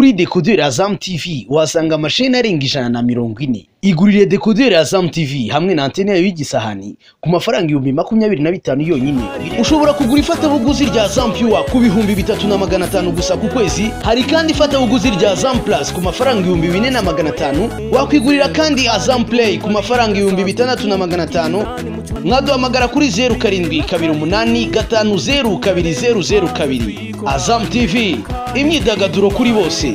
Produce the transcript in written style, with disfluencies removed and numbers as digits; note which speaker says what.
Speaker 1: Kuri decoder Azam TV wasanga amasheni arenga 140. Igurire decoder Azam TV hamwe na antene yayo y'igisahani ku mafaranga 25,000 yonyine. Ushobora kugura ifatabuguzi rya Azam Pure ku 3,500 gusa ku kwezi. Hari kandi ifatabuguzi rya Azam Plus ku mafaranga 4,500. Wakwigurira kandi Azam Play ku mafaranga 6,500. Mwaduhamagara kuri 0728502002. Azam TV, imyidagaduro kuri bose.